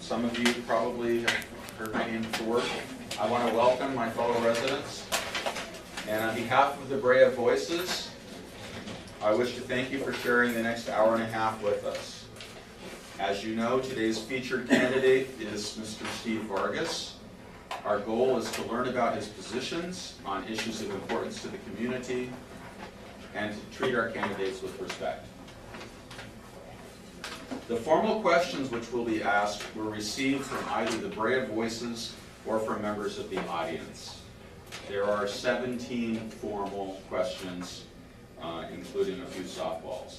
Some of you probably have heard my name before. I want to welcome my fellow residents. And on behalf of the Brea Voices, I wish to thank you for sharing the next hour and a half with us. As you know, today's featured candidate is Mr. Steve Vargas. Our goal is to learn about his positions on issues of importance to the community and to treat our candidates with respect. The formal questions which will be asked were received from either the Brea Voices or from members of the audience. There are 17 formal questions, including a few softballs.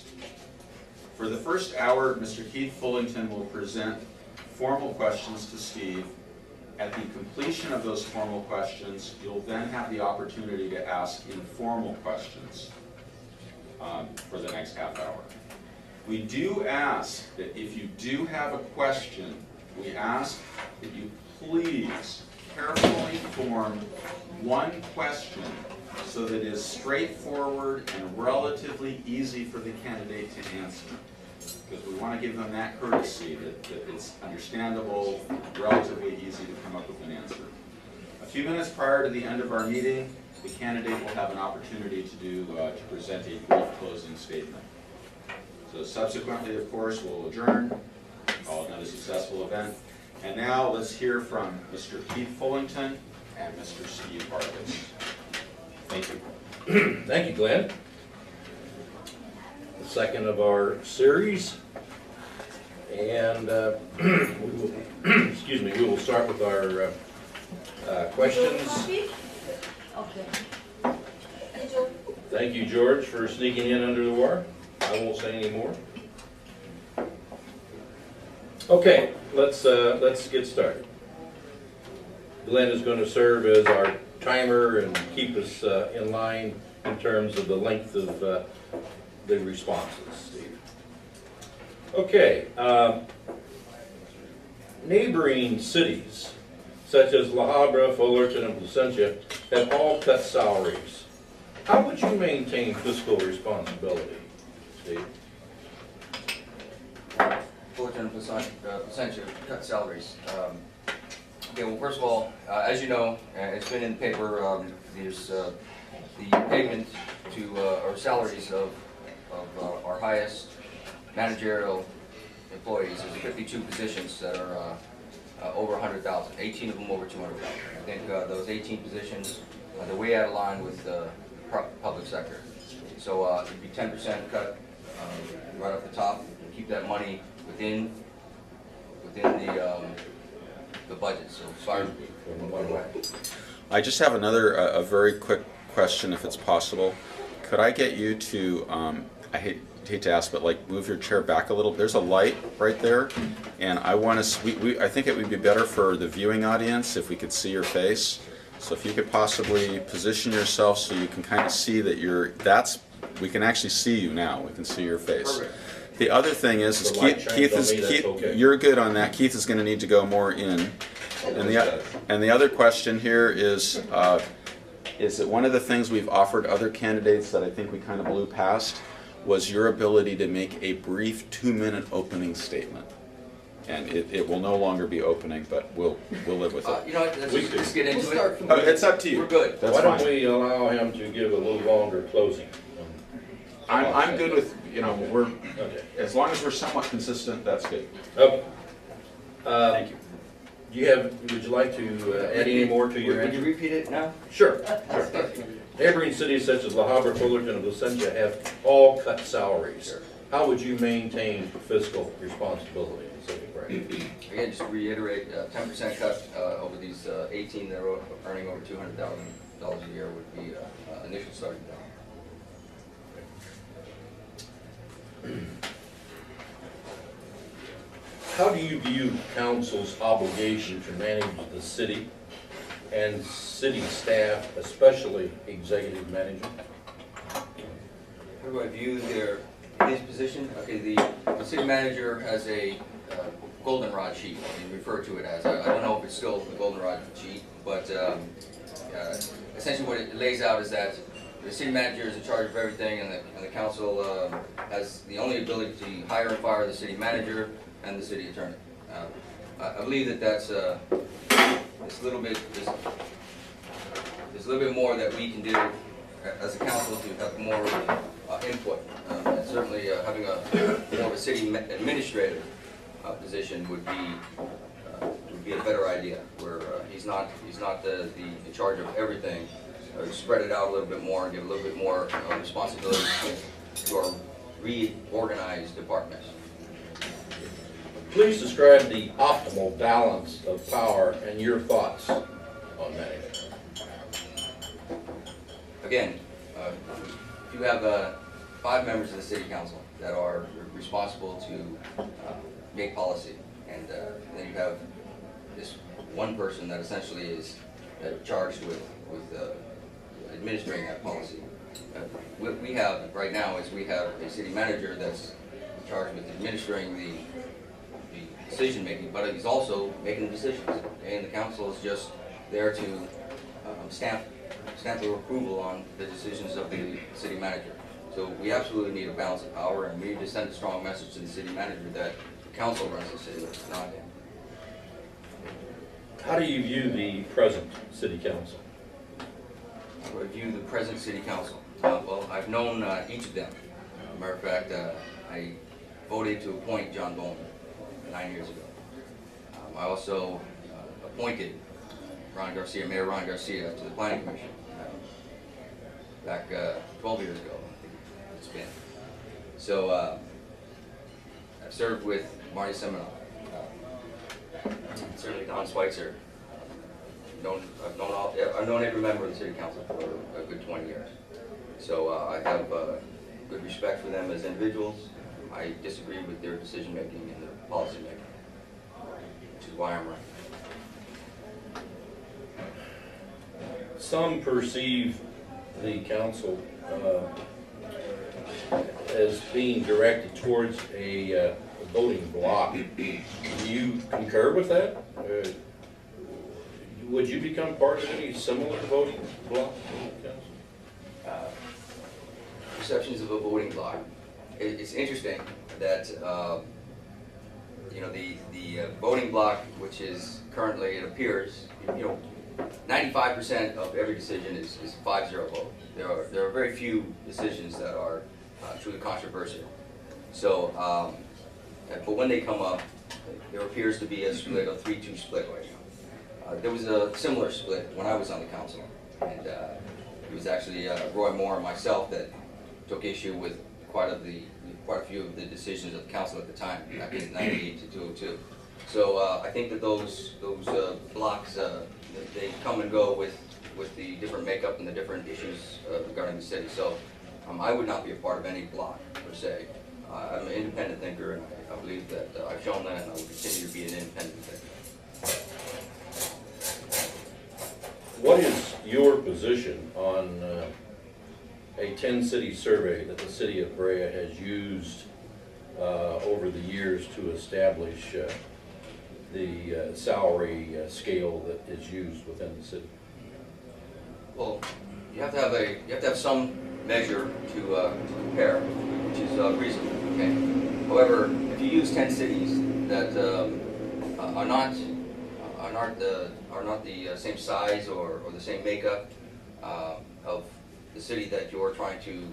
For the first hour, Mr. Keith Fullington will present formal questions to Steve. At the completion of those formal questions, you'll then have the opportunity to ask informal questions for the next half hour. We do ask that if you do have a question, we ask that you please carefully form one question so that it is straightforward and relatively easy for the candidate to answer. Because we want to give them that courtesy that it's understandable, relatively easy to come up with an answer. A few minutes prior to the end of our meeting, the candidate will have an opportunity to present a brief closing statement. So subsequently, of course, we'll adjourn, call it another successful event. And now let's hear from Mr. Keith Fullington and Mr. Steve Vargas. Thank you. Thank you, Glenn. The second of our series. And we will, excuse me, we will start with our questions. Okay. Thank you, George, for sneaking in under the wire. I won't say any more. Okay, let's get started. Glenn is going to serve as our timer and keep us in line in terms of the length of the responses, Steve. Okay, neighboring cities such as La Habra, Fullerton, and Placentia have all cut salaries. How would you maintain fiscal responsibility, Steve? Fullerton and Placentia cut salaries. Okay, well, first of all, as you know, it's been in the paper, there's the payment to, or salaries of our highest managerial employees. There's 52 positions that are over 100,000, 18 of them over 200,000. I think those 18 positions, they're way out of line with the public sector. So it'd be 10% cut right off the top, and keep that money within the budget. So sorry. I just have another, a very quick question, if it's possible. Could I get you to, I hate to ask, but like move your chair back a little? There's a light right there, and I want to. I think it would be better for the viewing audience if we could see your face. So if you could possibly position yourself so you can kind of see that you're. We can actually see you now. We can see your face. Perfect. The other thing is Keith, okay. You're good on that. Keith is going to need to go more in. And the other question here is that one of the things we've offered other candidates that I think we kind of blew past was your ability to make a brief 2-minute opening statement. And it will no longer be opening, but we'll live with it. You know what, let's get into it. It's up to you. We're good. That's Why don't fine. we allow him to give a little longer closing? I'm good with, we're, Okay. as long as we're somewhat consistent, that's good. Okay. Thank you. Would you like to add any more to your Would you answer? repeat it now? Sure. Neighboring cities such as La Habra, Fullerton, and Placentia have all cut salaries. Sure. How would you maintain fiscal responsibility? Again, just to reiterate, 10% cut over these 18 that are earning over $200,000 a year would be initial starting point. How do you view council's obligation to manage the city and city staff, especially executive management? How do I view his position? Okay, the city manager has a goldenrod sheet, you refer to it as. I don't know if it's still the goldenrod sheet, but essentially what it lays out is that the city manager is in charge of everything, and the council has the only ability to hire and fire the city manager and the city attorney. believe that that's it's a little bit, there's a little bit more that we can do as a council to have more input. And certainly having more of a city administrative position would be a better idea, where he's not in charge of everything. Spread it out a little bit more and give a little bit more responsibility to our reorganized departments. Please describe the optimal balance of power and your thoughts on that. Again, if you have 5 members of the city council that are responsible to make policy, and then you have this one person that essentially is charged with administering that policy. What we have right now is we have a city manager that's charged with administering the decision making, but he's also making the decisions, and the council is just there to stamp their approval on the decisions of the city manager. So we absolutely need a balance of power, and we need to send a strong message to the city manager that the council runs the city, not him. How do you view the present city council? Review the present city council. Well, I've known each of them. Matter of fact, I voted to appoint John Bowman 9 years ago. I also appointed Mayor Ron Garcia to the Planning Commission back 12 years ago, I think it's been. So I've served with Marty Seminoff, certainly Don Schweitzer. I've known every member of the city council for a good 20 years. So I have good respect for them as individuals. I disagree with their decision making and their policy making, which is why I'm running. Some perceive the council as being directed towards a voting bloc. Do you concur with that? Would you become part of any similar voting bloc? Perceptions of a voting bloc. It's interesting that you know, the voting bloc, which is currently, it appears, 95% of every decision is 5-0 vote. There are very few decisions that are truly controversial. So, but when they come up, there appears to be a split, a 3-2 split right now. There was a similar split when I was on the council, and it was actually Roy Moore and myself that took issue with quite a few of the decisions of the council at the time, back in 98 to 2002. So I think that those blocks, they come and go with the different makeup and the different issues regarding the city. So I would not be a part of any block per se. I'm an independent thinker, and I believe that I've shown that, and I will continue to be an independent thinker. What is your position on a 10-city survey that the city of Brea has used over the years to establish the salary scale that is used within the city? Well, you have to have some measure to compare, which is reasonable. Okay. However, if you use 10 cities that are not the same size or the same makeup of the city that you're trying to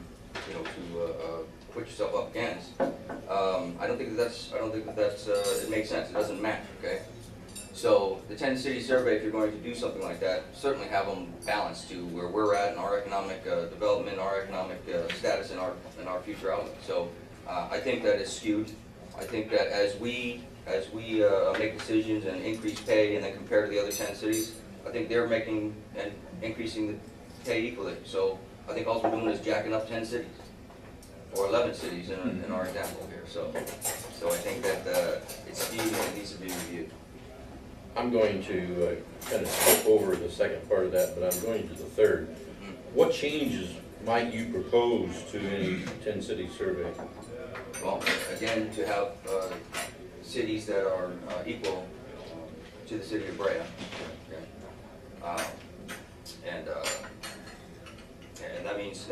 put yourself up against, I don't think that's it makes sense. It doesn't match. Okay. So the 10-city survey, if you're going to do something like that, certainly have them balanced to where we're at in our economic development, our economic status, and our future outlook. So I think that is skewed. I think that as we make decisions and increase pay and then compare to the other 10 cities, I think they're making and increasing the pay equally. So I think all we're doing is jacking up 10 cities or 11 cities in our example here. So I think that it's skewed and it needs to be reviewed. I'm going to kind of skip over the second part of that, but I'm going to the third. What changes might you propose to any 10-city survey? Well, again, to have cities that are equal to the city of Brea, okay? And that means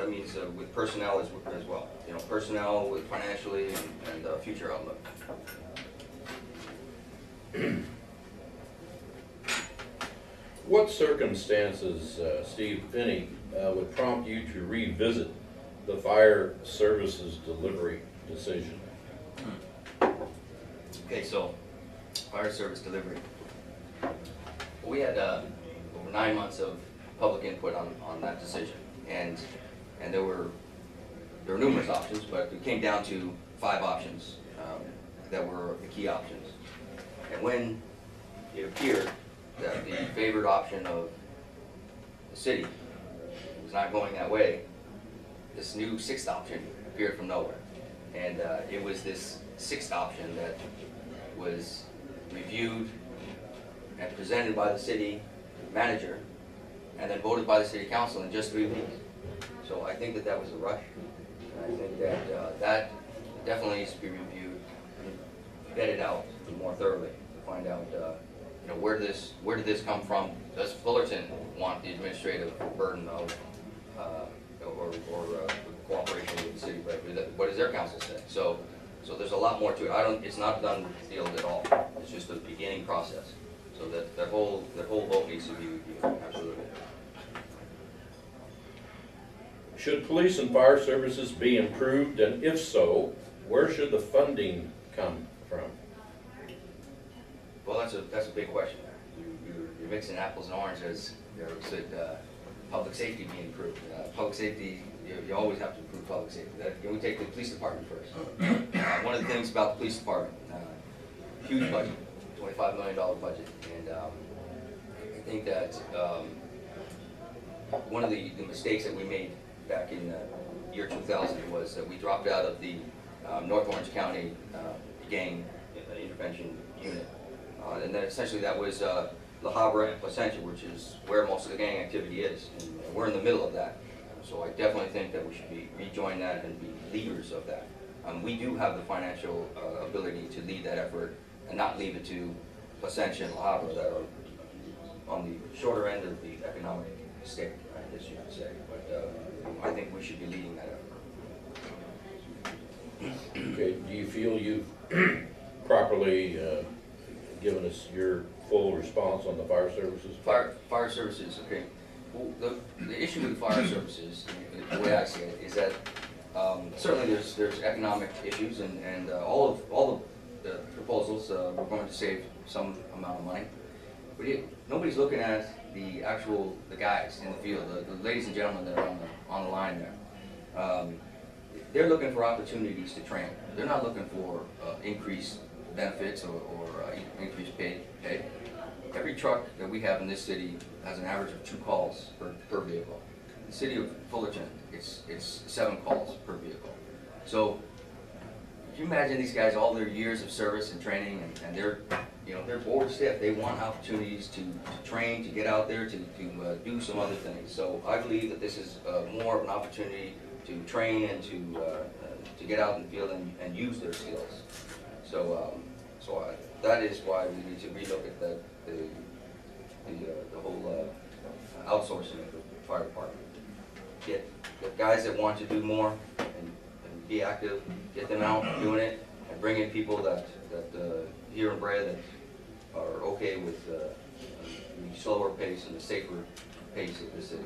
with personnel as well. Personnel with financially and future outlook. what circumstances, Steve, if any, would prompt you to revisit the fire services delivery decision? Okay, so, fire service delivery. We had over 9 months of public input on that decision, and there were numerous options, but it came down to 5 options that were the key options. And when it appeared that the favored option of the city was not going that way, this new 6th option appeared from nowhere. And it was this 6th option that was reviewed and presented by the city manager and then voted by the city council in just 3 weeks. So I think that was a rush. And I think that that definitely needs to be reviewed and vetted out more thoroughly to find out where did this come from? Does Fullerton want the administrative burden of or cooperation with the city? But what does their council say? So there's a lot more to it. It's not done sealed at all. It's just a beginning process. So that whole vote needs to be reviewed. Absolutely. Should police and fire services be improved, and if so, where should the funding come from? Well, that's a big question. You're mixing apples and oranges. Should public safety be improved? Public safety, you always have to improve public safety. We take the police department first. One of the things about the police department, huge budget, $25 million budget, and I think that one of the mistakes that we made back in the year 2000 was that we dropped out of the North Orange County gang intervention unit. And then essentially that was La Habra and Placentia, which is where most of the gang activity is. And we're in the middle of that. So I definitely think that we should rejoin that and be leaders of that. We do have the financial ability to lead that effort and not leave it to Placentia and La Habra that are on the shorter end of the economic stick, I guess you could say. But I think we should be leading that effort. Okay, do you feel you've properly given us your full response on the fire services? Fire services, okay. Well, the issue with fire services, the way I see it, is that certainly there's economic issues, and all of the proposals we're going to save some amount of money. But nobody's looking at the guys in the field, the ladies and gentlemen that are on the line there. They're looking for opportunities to train. They're not looking for increased benefits or increased pay. Every truck that we have in this city has an average of 2 calls per vehicle. In the city of Fullerton, it's 7 calls per vehicle. So can you imagine these guys, all their years of service and training, and they're bored stiff. They want opportunities to train, to get out there, to do some other things. So I believe that this is more of an opportunity to train and to get out in the field and use their skills. So that is why we need to relook at the whole outsourcing of the fire department. Get guys that want to do more and be active, get them out doing it, and bring in people that here in Brea that are okay with the slower pace and the safer pace of the city.